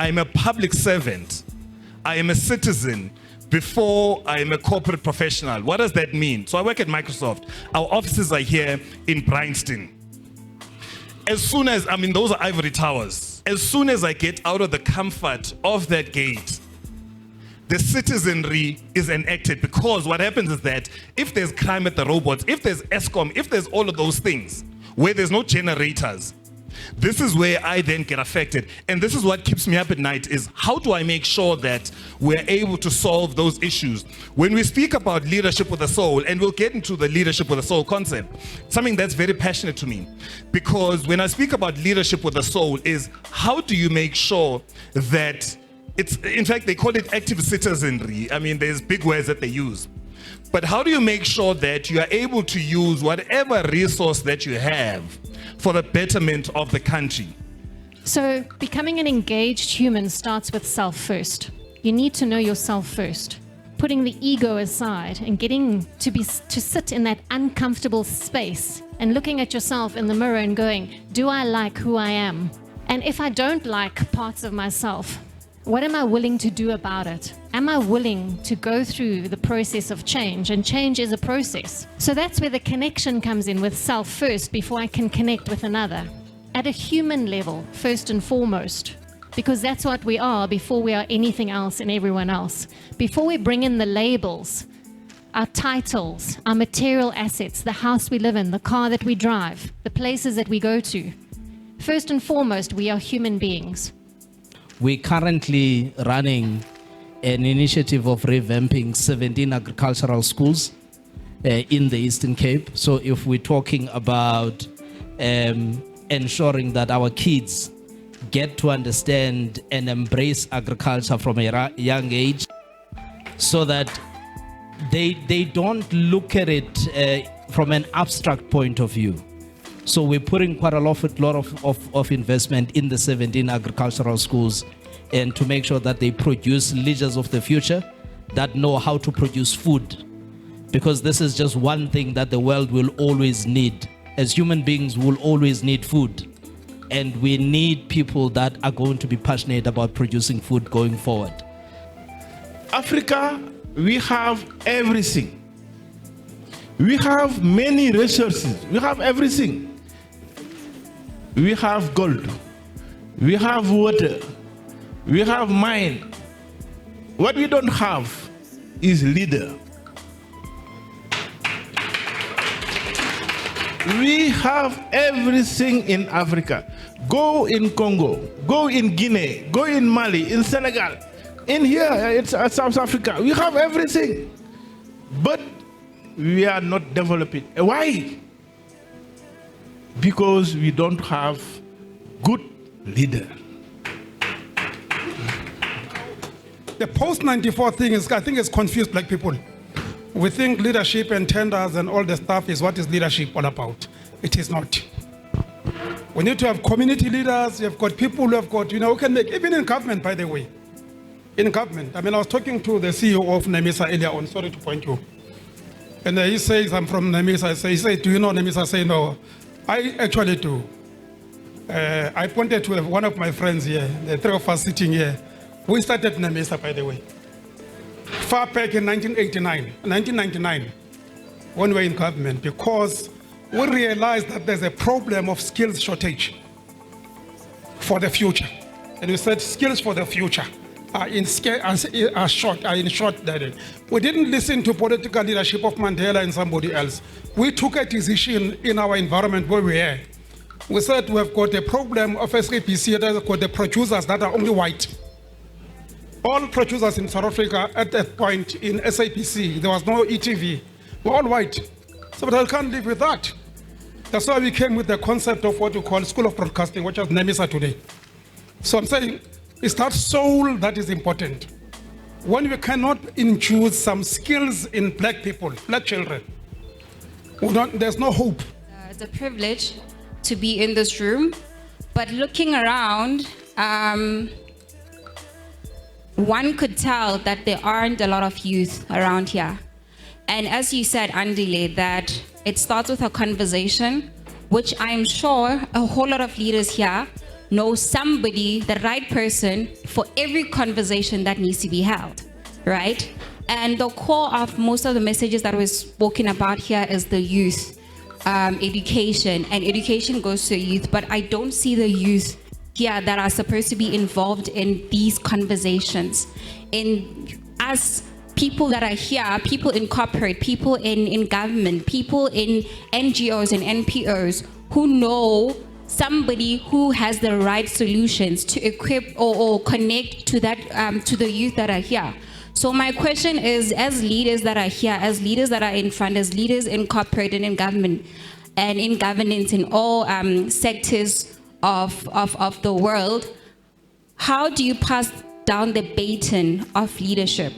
I'm a public servant. I am a citizen before I am a corporate professional. What does that mean? So I work at Microsoft. Our offices are here in Bryanston. As soon as, those are ivory towers. As soon as I get out of the comfort of that gate, the citizenry is enacted, because what happens is that if there's crime at the robots, if there's ESCOM, if there's all of those things, where there's no generators, this is where I then get affected. And this is what keeps me up at night, is how do I make sure that we're able to solve those issues? When we speak about leadership with a soul, and we'll get into the leadership with a soul concept, something that's very passionate to me, because when I speak about leadership with a soul is how do you make sure that in fact, they call it active citizenry. There's big words that they use. But how do you make sure that you are able to use whatever resource that you have for the betterment of the country? So becoming an engaged human starts with self first. You need to know yourself first. Putting the ego aside and getting to sit in that uncomfortable space and looking at yourself in the mirror and going, do I like who I am? And if I don't like parts of myself, what am I willing to do about it? Am I willing to go through the process of change? And change is a process. So that's where the connection comes in with self first before I can connect with another. At a human level, first and foremost, because that's what we are before we are anything else and everyone else. Before we bring in the labels, our titles, our material assets, the house we live in, the car that we drive, the places that we go to. First and foremost, we are human beings. We're currently running an initiative of revamping 17 agricultural schools in the Eastern Cape. So if we're talking about ensuring that our kids get to understand and embrace agriculture from a young age, so that they don't look at it from an abstract point of view. So we're putting quite a lot of investment in the 17 agricultural schools, and to make sure that they produce leaders of the future that know how to produce food. Because this is just one thing that the world will always need. As human beings, we'll always need food. And we need people that are going to be passionate about producing food going forward. Africa, we have everything. We have many resources. We have everything. We have gold. We have water. We have mine. What we don't have is leader. We have everything in Africa. Go in Congo, go in Guinea, go in Mali, in Senegal, in here, it's South Africa. We have everything, but we are not developing. Why? Because we don't have good leader. The post-94 thing is, I think it's confused black people. We think leadership and tenders and all the stuff is what is leadership all about. It is not. We need to have community leaders. You've got people who have got, who can make, even in government, by the way. In government. I was talking to the CEO of NEMISA earlier on, sorry to point you. And he says, I'm from NEMISA. He said, do you know NEMISA? I say, no. I actually do. I pointed to one of my friends here, the three of us sitting here. We started NEMISA, by the way, far back in 1999, when we were in government, because we realized that there's a problem of skills shortage for the future. And we said skills for the future are in short. We didn't listen to political leadership of Mandela and somebody else. We took a decision in our environment where we are. We said we have got a problem of SAPC that has got the producers that are only white. All producers in South Africa at that point in SAPC, there was no ETV, were all white. So, but I can't live with that. That's why we came with the concept of what we call School of Broadcasting, which is NEMISA today. So I'm saying it's that soul that is important. When we cannot infuse some skills in black people, black children, there's no hope. It's a privilege to be in this room, but looking around, one could tell that there aren't a lot of youth around here. And as you said, Andile, that it starts with a conversation, which I'm sure a whole lot of leaders here know somebody, the right person, for every conversation that needs to be held, right? And the core of most of the messages that we're spoken about here is the youth, education, and education goes to youth, but I don't see the youth here that are supposed to be involved in these conversations. As people that are here, people in corporate, people in government, people in NGOs and NPOs who know somebody who has the right solutions to equip or connect to that to the youth that are here. So my question is, as leaders that are here, as leaders that are in front, as leaders in corporate and in government and in governance in all sectors of the world, how do you pass down the baton of leadership